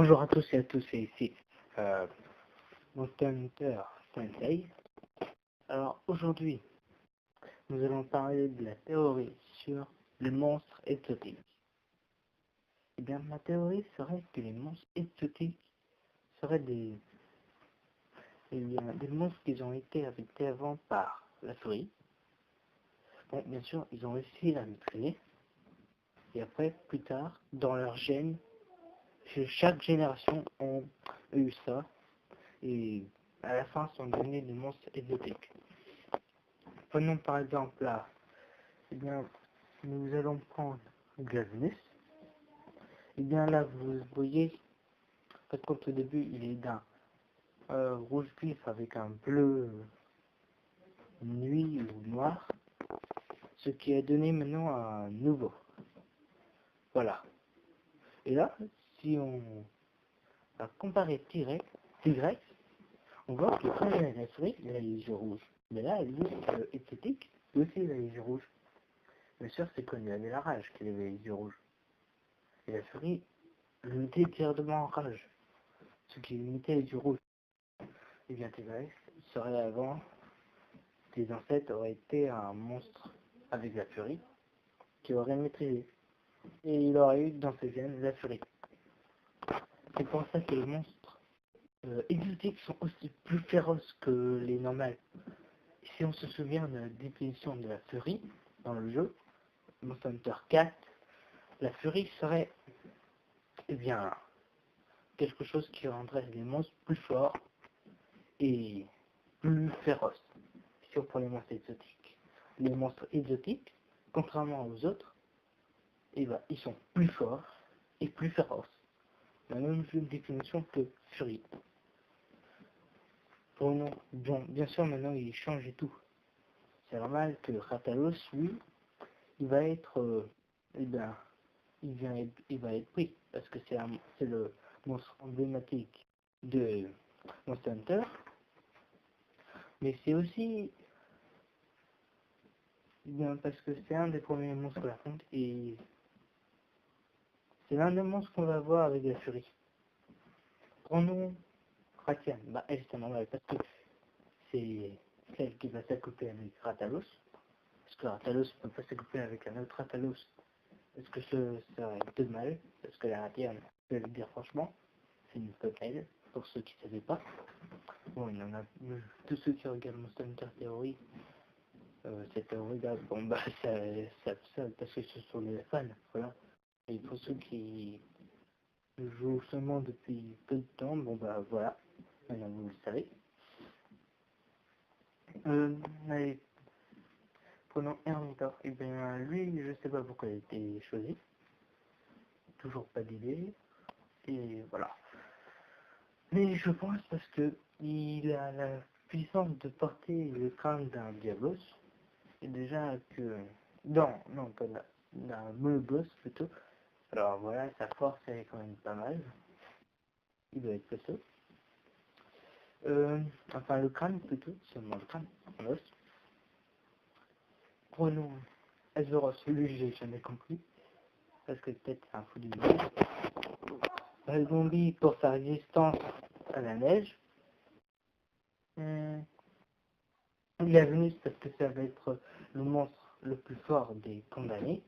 Bonjour à tous et à tous, c'est ici Monster Hunter Sensei. Alors aujourd'hui, nous allons parler de la théorie sur les monstres exotiques. Eh bien, ma théorie serait que les monstres exotiques seraient des monstres qui ont été habités avant par la souris. Bon, bien sûr, ils ont réussi à maîtriser. Et après, plus tard, dans leur gène, chaque génération a eu ça. Et à la fin sont devenus des monstres exotiques. Prenons par exemple là, eh bien, nous allons prendre Glavenus. Et bien là, vous voyez, parce qu'au début, il est d'un rouge vif avec un bleu nuit ou noir, ce qui a donné maintenant un nouveau. Voilà. Et là, si on va comparer T-Rex, on voit que quand il a la souris, il a les yeux rouges. Mais là, lui, esthétique, lui aussi, il a les yeux rouges. Bien sûr, c'est quand il avait la rage qu'il avait les yeux rouges. Et la souris limitait directement en rage, ce qui limitait les yeux rouges. Et bien, T-Rex serait avant, tes ancêtres auraient été un monstre avec la furie, qui aurait maîtrisé. Et il aurait eu dans ses gènes la furie. C'est pour ça que les monstres exotiques sont aussi plus féroces que les normales. Si on se souvient de la définition de la furie dans le jeu, Monster Hunter 4, la furie serait, eh bien, quelque chose qui rendrait les monstres plus forts et plus féroces. Si on prend les monstres exotiques. Les monstres exotiques, contrairement aux autres, eh ben, ils sont plus forts et plus féroces. La même définition que furie. Bon, bien sûr, maintenant il change et tout. C'est normal que Rathalos, lui, il va être, eh bien, il va être pris parce que c'est le monstre emblématique de Monster Hunter, mais c'est aussi bien parce que c'est un des premiers monstres qu'on affronte et c'est l'un des monstres qu'on va voir avec la furie. Prenons Ratian, bah elle c'est normal parce que c'est celle qui va s'accoupler avec Rathalos, parce que Rathalos ne peut pas s'accoupler avec un autre Rathalos, parce que ce serait de mal, parce que la Ratian, je vais le dire franchement, c'est une femelle, pour ceux qui ne savaient pas. Bon, il y en a, tous ceux qui regardent Monster Hunter Theory, cette théorie-là, bon bah ça parce que ce sont les fans, voilà. Et pour ceux qui jouent seulement depuis peu de temps, bon bah voilà, maintenant vous le savez. Allez, prenons Hermitor, et bien lui, je sais pas pourquoi il a été choisi, toujours pas d'idée, et voilà. Mais je pense parce que il a la puissance de porter le crâne d'un Diablos, et déjà que... non, pas d'un Molobos plutôt. Alors voilà, sa force elle est quand même pas mal. Il doit être costaud. Enfin le crâne plutôt, seulement le crâne, en os. Prenons Azeroth, lui j'ai jamais compris, parce que peut-être c'est un fou du monde. Zombie pour sa résistance à la neige. Il a Venus parce que ça va être le monstre le plus fort des condamnés.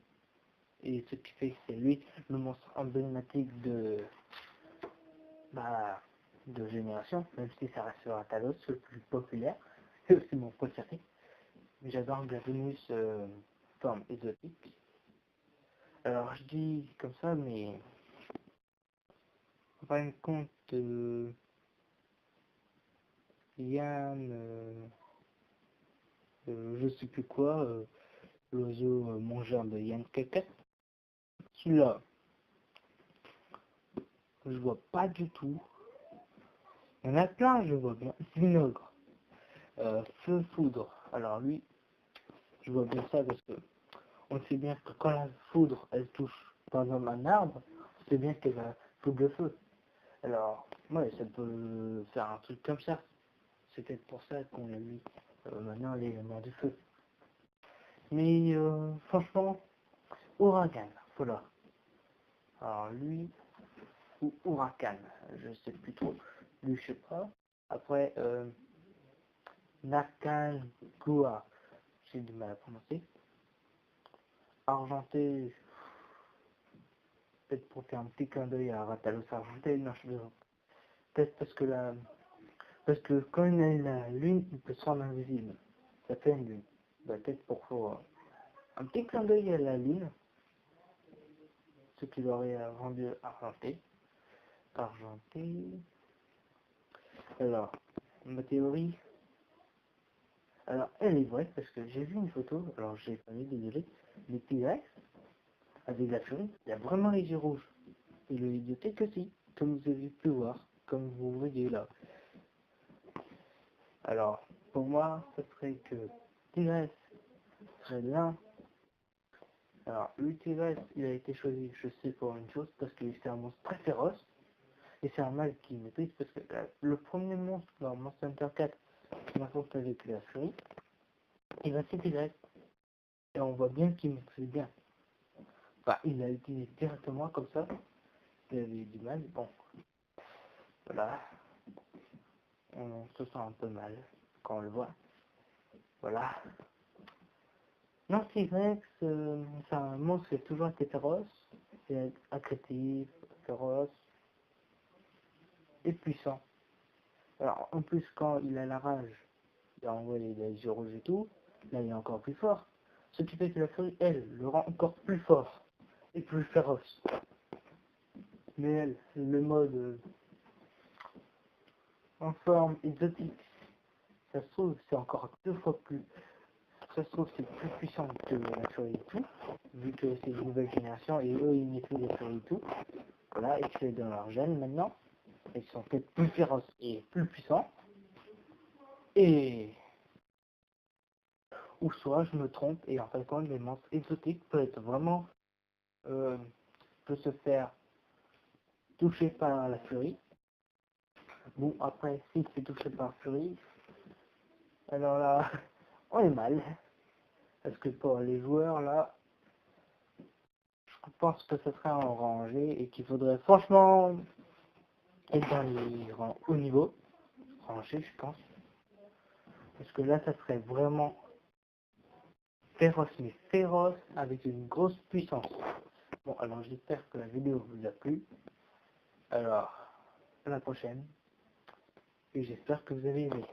Et ce qui fait que c'est lui le monstre emblématique de génération, même si ça restera Talos, le plus populaire. C'est aussi mon préféré. J'adore la Venus forme exotique. Alors je dis comme ça, mais en fin de compte, Yann, je sais plus quoi, l'oiseau mangeur de Yann Caca, celui-là, je vois pas du tout. Il y en a plein, je vois bien. Vinogre, Feu Foudre. Alors lui, je vois bien ça parce que on sait bien que quand la foudre, elle touche par exemple un arbre, on sait bien qu'elle va foutre le feu. Alors, ouais, ça peut faire un truc comme ça. C'est peut-être pour ça qu'on a mis maintenant l'élément du feu. Mais franchement, Ouragan, voilà. Alors lui, ou Huracan, je sais plus trop, lui je sais pas. Après, Nakangua, j'ai du mal à prononcer. Argenté, peut-être pour faire un petit clin d'œil à Ratalos Argenté, non je plaisante. Peut-être parce que quand il a la lune, il peut se rendre invisible. Ça fait une lune. Bah, peut-être pour faire un petit clin d'œil à la lune, ce qui l'aurait rendu argenté. Argenté. Alors, ma théorie, alors elle est vraie parce que j'ai vu une photo, alors j'ai pas vu, désolé, des T-Rex avec la furie, il y a vraiment les yeux rouges. Et le idioté que si, comme vous avez pu voir, comme vous voyez là. Alors, pour moi, ce serait que T-Rex serait l'un. Alors, le T-Rex, il a été choisi, je sais pour une chose, parce que c'est un monstre très féroce, et c'est un mâle qui maîtrise, parce que le premier monstre dans Monster Hunter 4 qui m'affronte avec la furie, il va c'est T-Rex. Et on voit bien qu'il maîtrise bien. Enfin, il a utilisé directement comme ça, il avait du mal, bon, voilà, on se sent un peu mal quand on le voit, voilà. Non, T-Rex, c'est un monstre qui a toujours été féroce, c'est agressif, féroce et puissant. Alors, en plus, quand il a la rage, il envoie les yeux rouges et tout, là, il est encore plus fort. Ce qui fait que la furie, elle, le rend encore plus fort et plus féroce. Mais elle, le mode en forme exotique, ça se trouve, c'est encore 2 fois plus. Ça se trouve, c'est plus puissant que la furie et tout, vu que c'est une nouvelle génération et eux, ils maîtrisent la furie et tout. Voilà, et que c'est dans leur gène maintenant. Ils sont peut-être plus féroces et plus puissants. Et ou soit je me trompe et en fait quand les monstres exotiques peuvent être vraiment peut se faire toucher par la furie. Bon après si c'est touché par la furie, alors là on est mal. Parce que pour les joueurs là, je pense que ce serait en rangée et qu'il faudrait franchement être dans les rangs haut niveau. Rangé je pense. Parce que là ça serait vraiment féroce mais féroce avec une grosse puissance. Bon alors j'espère que la vidéo vous a plu. Alors à la prochaine. Et j'espère que vous avez aimé.